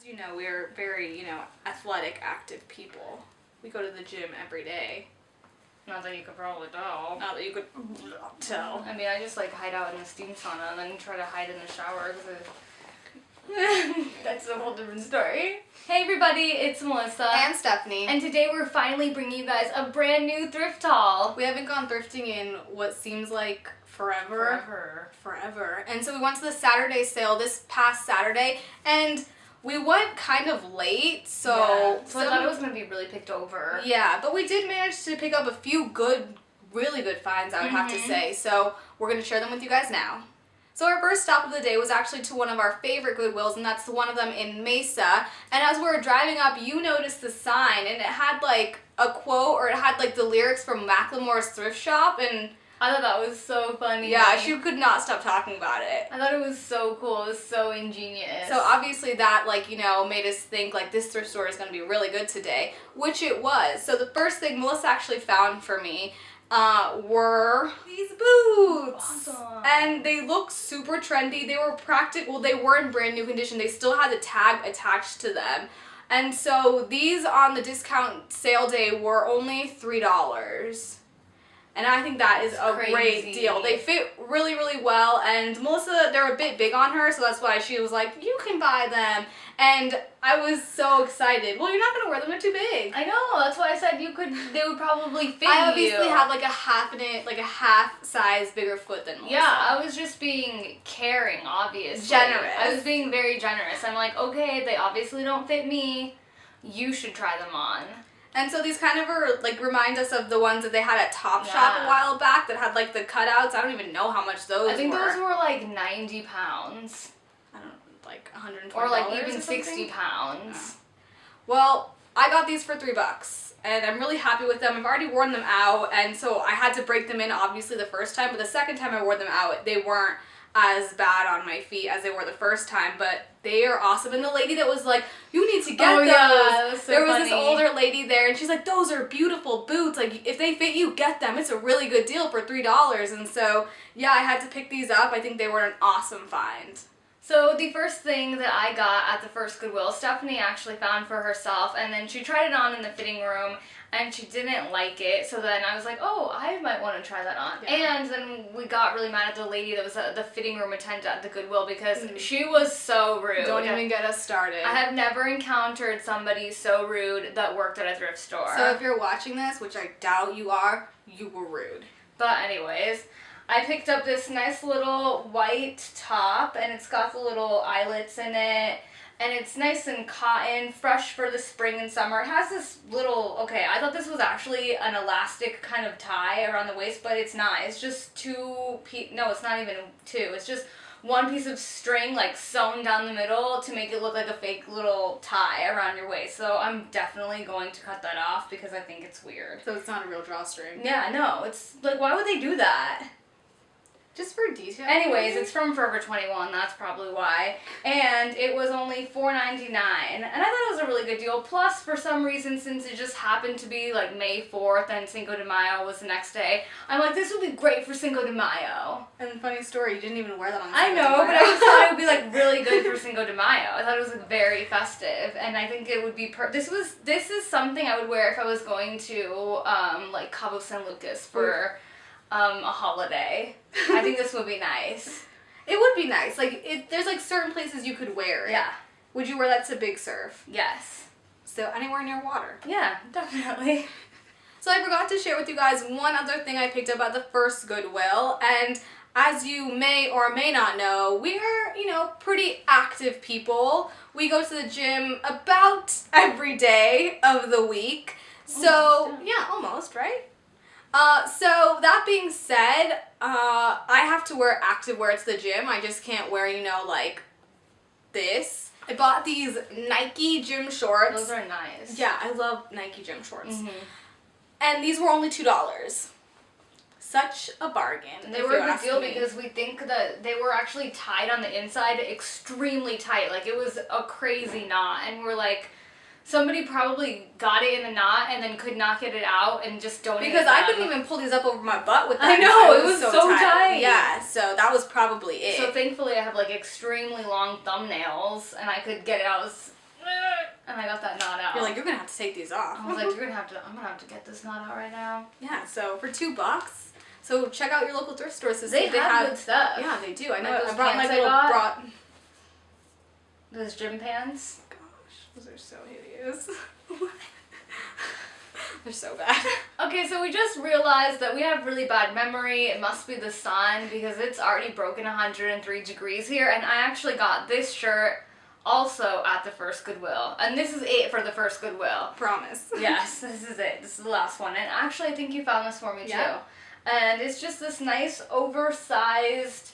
As you know, we're very, athletic, active people. We go to the gym every day. Not that you could probably tell. Not that you could tell. I mean, I just like hide out in the steam sauna and then try to hide in the shower because that's a whole different story. Hey everybody, it's Melissa. And Stephanie. And today we're finally bringing you guys a brand new thrift haul. We haven't gone thrifting in what seems like forever. And so we went to the Saturday sale this past Saturday, and we went kind of late, so I thought it was going to be really picked over. Yeah, but we did manage to pick up a few really good finds, I would have to say. So we're going to share them with you guys now. So our first stop of the day was actually to one of our favorite Goodwills, and that's one of them in Mesa. And as we were driving up, you noticed the sign, and it had like a quote, or it had like the lyrics from Macklemore's thrift shop, and I thought that was so funny. yeah, she could not stop talking about it. I thought it was so cool. It was so ingenious. So obviously that, made us think, this thrift store is going to be really good today, which it was. So the first thing Melissa actually found for me were these boots. Awesome. And they look super trendy. They were practical. They were in brand new condition. They still had the tag attached to them. And so these on the discount sale day were only $3. And I think that is a great deal. They fit really, really well, and Melissa, they're a bit big on her, so that's why she was like, you can buy them. And I was so excited. Well, you're not going to wear them, they're too big. I know, that's why I said they would probably fit you. I obviously have a half size bigger foot than Melissa. Yeah, I was just being caring, obviously. Generous. I was being very generous. I'm like, okay, they obviously don't fit me. You should try them on. And so these kind of remind us of the ones that they had at Topshop a while back that had the cutouts. I don't even know how much those were. I think those were 90 pounds. I don't know, $120 or even or 60 pounds. Oh. Well, I got these for $3 and I'm really happy with them. I've already worn them out, and so I had to break them in obviously the first time, but the second time I wore them out, they weren't as bad on my feet as they were the first time, but they are awesome. And the lady that was like, you need to get those. Yeah, that was so there was funny. This older lady there, and she's like, those are beautiful boots. If they fit you, get them. It's a really good deal for $3. And so, yeah, I had to pick these up. I think they were an awesome find. So the first thing that I got at the first Goodwill, Stephanie actually found for herself, and then she tried it on in the fitting room, and she didn't like it, so then I was like, oh, I might want to try that on. Yeah. And then we got really mad at the lady that was the fitting room attendant at the Goodwill because she was so rude. Don't even get us started. I have never encountered somebody so rude that worked at a thrift store. So if you're watching this, which I doubt you are, you were rude. But anyways, I picked up this nice little white top, and it's got the little eyelets in it. And it's nice and cotton, fresh for the spring and summer. It has this little, I thought this was actually an elastic kind of tie around the waist, but it's not. It's just it's not even two. It's just one piece of string sewn down the middle to make it look like a fake little tie around your waist. So I'm definitely going to cut that off because I think it's weird. So it's not a real drawstring. Yeah, no. It's why would they do that? Just for detail. Anyways, it's from Forever 21, that's probably why. And it was only $4.99. And I thought it was a really good deal. Plus, for some reason, since it just happened to be May 4th and Cinco de Mayo was the next day, I'm like, this would be great for Cinco de Mayo. And funny story, you didn't even wear that on Cinco de Mayo. I know, but I just thought it would be really good for Cinco de Mayo. I thought it was very festive, and I think it would be this is something I would wear if I was going to Cabo San Lucas for a holiday. I think this would be nice. It would be nice. There's certain places you could wear it. Yeah. Would you wear that to Big Surf? Yes. So anywhere near water. Yeah, definitely. So I forgot to share with you guys one other thing I picked up at the first Goodwill, and as you may or may not know, we're, pretty active people. We go to the gym about every day of the week. So, yeah, almost, right? So that being said, I have to wear activewear to the gym. I just can't wear, this. I bought these Nike gym shorts. Those are nice. Yeah, I love Nike gym shorts. And these were only $2. Such a bargain. And they were a good deal because we think that they were actually tied on the inside extremely tight. It was a crazy knot, and we're like, somebody probably got it in the knot and then could not get it out and just donated because I couldn't even pull these up over my butt with them. I know, it was so tight. Yeah, so that was probably it. So thankfully I have extremely long thumbnails and I could get it out And I got that knot out. You're like, you're gonna have to take these off. I was like, I'm gonna have to get this knot out right now. Yeah, so for $2. So check out your local thrift stores to see They if they have good stuff. Yeah, they do. I know. Like I brought my little those gym pants. Gosh, those are so hideous. They're so bad. Okay, so we just realized that we have really bad memory. It must be the sun because it's already broken 103 degrees here. And I actually got this shirt also at the first Goodwill. And this is it for the first Goodwill. Promise. Yes, this is it. This is the last one. And actually, I think you found this for me too. And it's just this nice oversized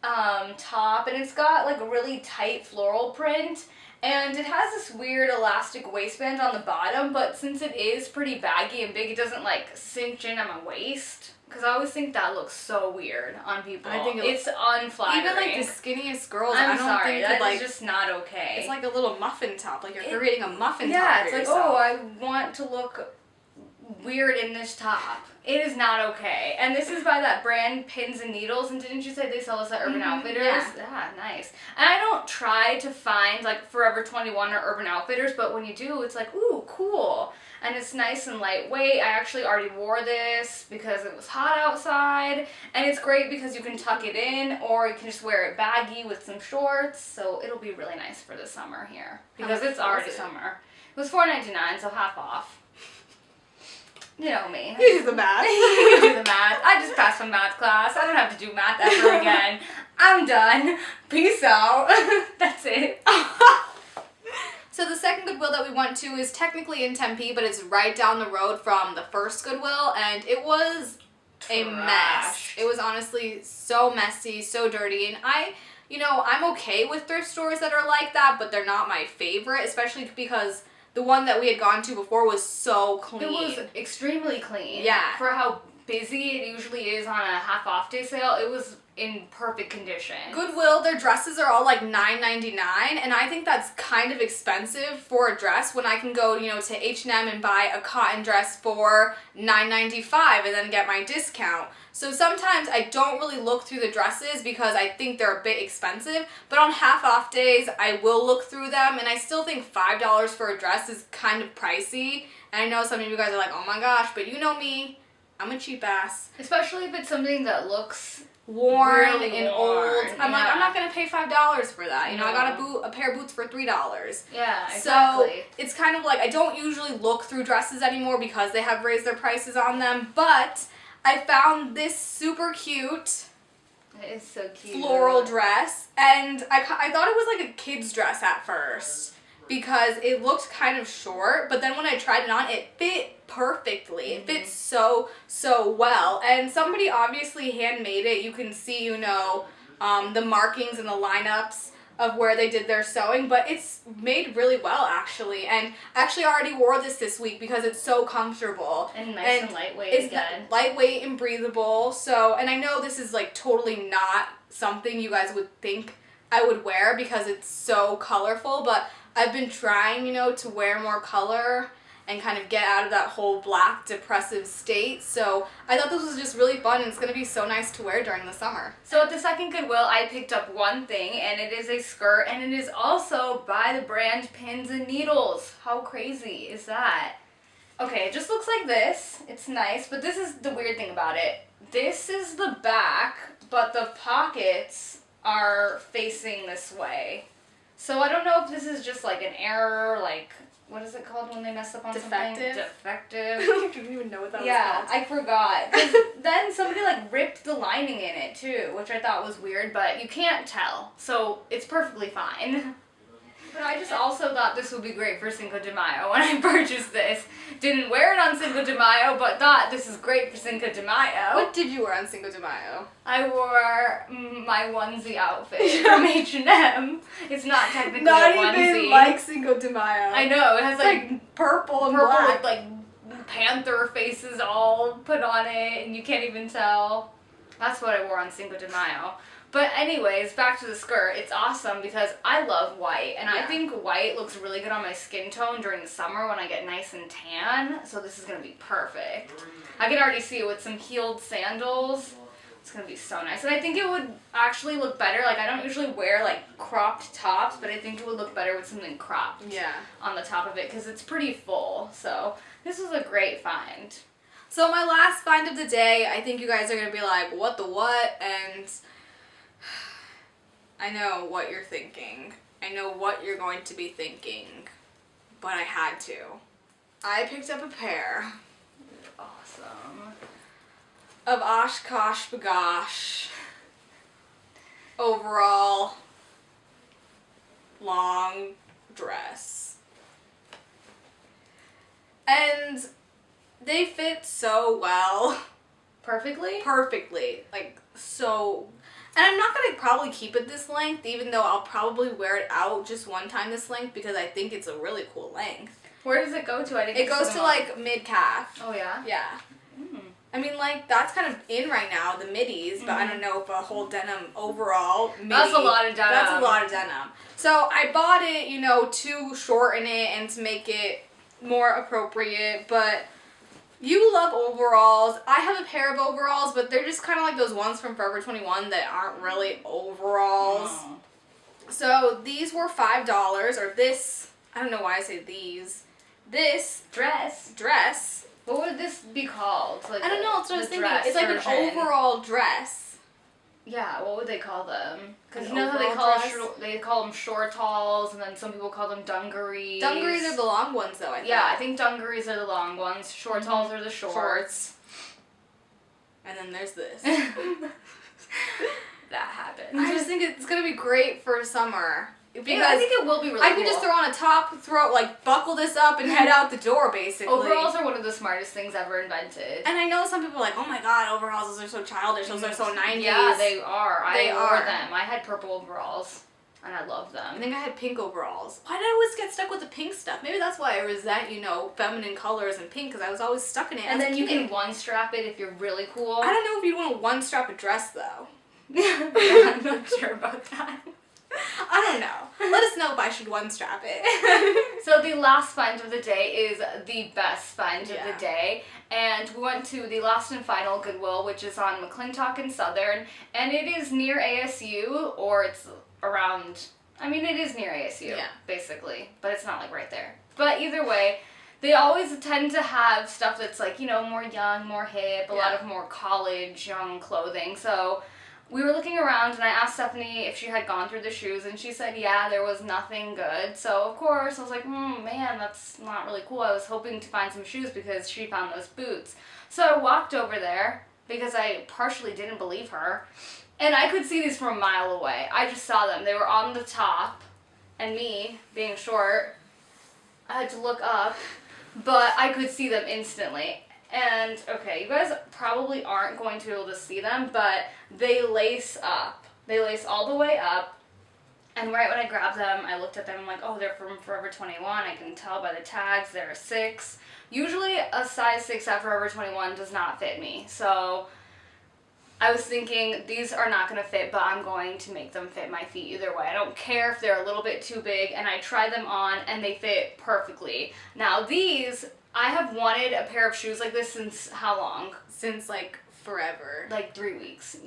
top. And it's got like a really tight floral print. And it has this weird elastic waistband on the bottom, but since it is pretty baggy and big, it doesn't like cinch in on my waist. Because I always think that looks so weird on people. I think it's unflattering. Even like the skinniest girls, I'm I don't sorry, think that's just not okay. It's like a little muffin top, like you're creating a muffin top Yeah, for it's yourself. like, oh, I want to look weird in this top. It is not okay. And this is by that brand Pins and Needles, and didn't you say they sell this at Urban Outfitters? Yeah, nice. And I don't try to find like Forever 21 or Urban Outfitters, but when you do, it's like, ooh, cool. And it's nice and lightweight. I actually already wore this because it was hot outside, and it's great because you can tuck it in, or you can just wear it baggy with some shorts, so it'll be really nice for the summer here, because it's already summer. It was $4.99, so half off. You know me. You do the math. You do the math. I just passed my math class. I don't have to do math ever again. I'm done. Peace out. That's it. So the second Goodwill that we went to is technically in Tempe, but it's right down the road from the first Goodwill, and it was a mess. It was honestly so messy, so dirty, and I'm okay with thrift stores that are like that, but they're not my favorite, especially because the one that we had gone to before was so clean. It was extremely clean. Yeah. For how busy it usually is on a half-off day sale, it was in perfect condition. Goodwill, their dresses are all like $9.99, and I think that's kind of expensive for a dress when I can go, to H&M and buy a cotton dress for $9.95 and then get my discount. So sometimes I don't really look through the dresses because I think they're a bit expensive, but on half-off days, I will look through them, and I still think $5 for a dress is kind of pricey. And I know some of you guys are like, oh my gosh, but you know me, I'm a cheap ass. Especially if it's something that looks worn really and old. I'm like, I'm not gonna pay $5 for that. I got a pair of boots for $3. Yeah, exactly. So it's kind of like I don't usually look through dresses anymore because they have raised their prices on them. But I found this super cute. It is so cute. Floral dress, and I thought it was like a kid's dress at first because it looked kind of short, but then when I tried it on, it fit perfectly. It fits so well, and somebody obviously handmade it. You can see, the markings and the lineups of where they did their sewing, but it's made really well actually. And actually I already wore this week because it's so comfortable. And nice and lightweight again. It's lightweight and breathable. So, and I know this is like totally not something you guys would think I would wear because it's so colorful, but I've been trying, to wear more color and kind of get out of that whole black depressive state. So I thought this was just really fun, and it's going to be so nice to wear during the summer. So at the second Goodwill, I picked up one thing, and it is a skirt, and it is also by the brand Pins and Needles. How crazy is that? Okay, it just looks like this. It's nice, but this is the weird thing about it. This is the back, but the pockets are facing this way. So I don't know if this is just like an error, like, what is it called when they mess up on something? Defective. I didn't even know what that was called. Yeah, I forgot. 'Cause then somebody like ripped the lining in it too, which I thought was weird, but you can't tell. So it's perfectly fine. But I just also thought this would be great for Cinco de Mayo when I purchased this. Didn't wear it on Cinco de Mayo, but thought this is great for Cinco de Mayo. What did you wear on Cinco de Mayo? I wore my onesie outfit from H&M. It's not technically not a onesie. Not even like Cinco de Mayo. I know, it has like purple and black. With like panther faces all put on it, and you can't even tell. That's what I wore on Cinco de Mayo. But anyways, back to the skirt. It's awesome because I love white, and I think white looks really good on my skin tone during the summer when I get nice and tan, so this is going to be perfect. I can already see it with some heeled sandals. It's going to be so nice. And I think it would actually look better. Like, I don't usually wear, like, cropped tops, but I think it would look better with something cropped on the top of it because it's pretty full. So this was a great find. So my last find of the day, I think you guys are going to be like, what the what? And I know what you're thinking. I know what you're going to be thinking. But I had to. I picked up a pair. Awesome. Of Oshkosh Bagosh overall long dress. And they fit so well. Perfectly? Perfectly. Like, so... And I'm not going to probably keep it this length, even though I'll probably wear it out just one time this length, because I think it's a really cool length. Where does it go to? It goes to, like, mid-calf. Oh, yeah? Yeah. I mean, like, that's kind of in right now, the middies, but I don't know if a whole denim overall midi. That's a lot of denim. That's a lot of denim. So I bought it, you know, to shorten it and to make it more appropriate, but you love overalls. I have a pair of overalls, but they're just kind of like those ones from Forever 21 that aren't really overalls. Oh. So these were $5, or this, I don't know why I say these, this dress. What would this be called? Like I don't know, that's what I was thinking. It's like version. an overall dress. Yeah, what would they call them? Because An you know how overall they call them shortalls, and then some people call them dungarees. Dungarees are the long ones, though, I think. Yeah, I think dungarees are the long ones. Shortalls are the shorts. And then there's this. That happens. I just think it's going to be great for summer. Because yeah, I think it will be really I cool. can just throw on a top, buckle this up and head out the door, basically. Overalls are one of the smartest things ever invented. And I know some people are like, oh my god, overalls, those are so childish, those are so 90s. Yeah, they are. They I are. wore them. I had purple overalls, and I loved them. I think I had pink overalls. Why did I always get stuck with the pink stuff? Maybe that's why I resent, you know, feminine colors and pink, because I was always stuck in it. And then you can one-strap it if you're really cool. I don't know if you'd want to one-strap a dress, though. Yeah, I'm not sure about that. I don't know. Let us know if I should one-strap it. So the last find of the day is the best find of the day. And we went to the last and final Goodwill, which is on McClintock and Southern. And it is near ASU, or it's around... I mean, it is near ASU, basically. But it's not, like, right there. But either way, they always tend to have stuff that's, like, you know, more young, more hip, a lot of more college young clothing. So... we were looking around, and I asked Stephanie if she had gone through the shoes, and she said, yeah, there was nothing good. So, of course, I was like, man, that's not really cool. I was hoping to find some shoes because she found those boots. So I walked over there because I partially didn't believe her, and I could see these from a mile away. I just saw them. They were on the top, and me, being short, I had to look up, but I could see them instantly. And, okay, you guys probably aren't going to be able to see them, but they lace up. They lace all the way up. And right when I grabbed them, I looked at them and I'm like, oh, they're from Forever 21. I can tell by the tags they're a 6. Usually a size 6 at Forever 21 does not fit me. So I was thinking, these are not going to fit, but I'm going to make them fit my feet either way. I don't care if they're a little bit too big. And I tried them on and they fit perfectly. Now these... I have wanted a pair of shoes like this since how long? Since, like, forever. Like 3 weeks.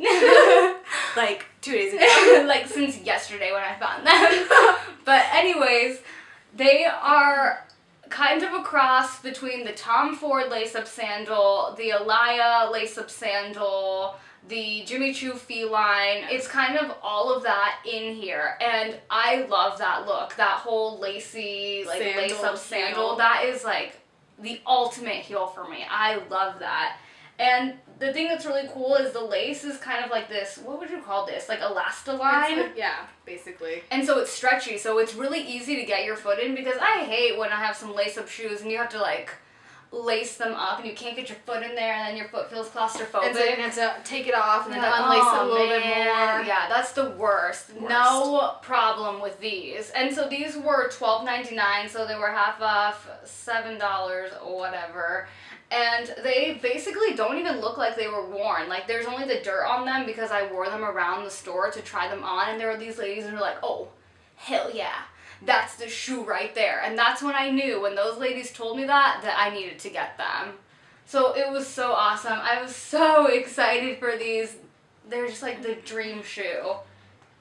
Like 2 days ago. Like since yesterday when I found them. But anyways, they are kind of a cross between the Tom Ford lace-up sandal, the Alaya lace-up sandal, the Jimmy Choo feline. It's kind of all of that in here. And I love that look. That whole lacy, like, lace-up sandal. That is, like... the ultimate heel for me. I love that. And the thing that's really cool is the lace is kind of like this, what would you call this? Like elastoline? Like, yeah, basically. And so it's stretchy, so it's really easy to get your foot in because I hate when I have some lace-up shoes and you have to like lace them up and you can't get your foot in there and then your foot feels claustrophobic. And so you have to take it off and then unlace it a little bit more. Yeah, that's the worst. No problem with these. And so these were $12.99, so they were half off, $7 or whatever. And they basically don't even look like they were worn. Like, there's only the dirt on them because I wore them around the store to try them on. And there were these ladies who were like, oh, hell yeah. That's the shoe right there. And that's when I knew, when those ladies told me that I needed to get them. So it was so awesome. I was so excited for these. they're just like the dream shoe.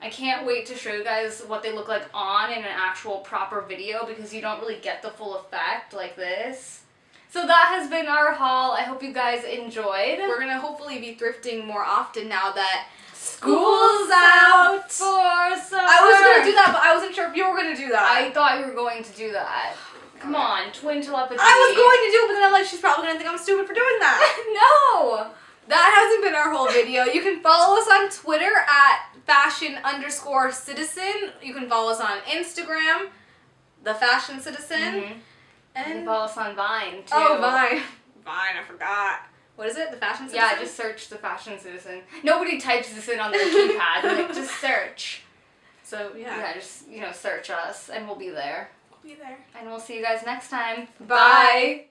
I can't wait to show you guys what they look like on in an actual proper video because you don't really get the full effect like this. So that has been our haul. I hope you guys enjoyed. We're gonna hopefully be thrifting more often now that school's out. For summer. I was gonna do that, but I wasn't sure if you were gonna do that. I thought you were going to do that. Come on, twin telepathy. I was going to do it, but then I'm like, she's probably gonna think I'm stupid for doing that. No! That hasn't been our whole video. You can follow us on Twitter at fashion_citizen. You can follow us on Instagram, the Fashion Citizen. Mm-hmm. And you can follow us on Vine, too. Oh, Vine. Vine, I forgot. What is it? The Fashion Citizen? Yeah, just search the Fashion Citizen. Nobody types this in on their keypad. Like, just search. So, yeah. Yeah, just, search us, and we'll be there. We'll be there. And we'll see you guys next time. Bye.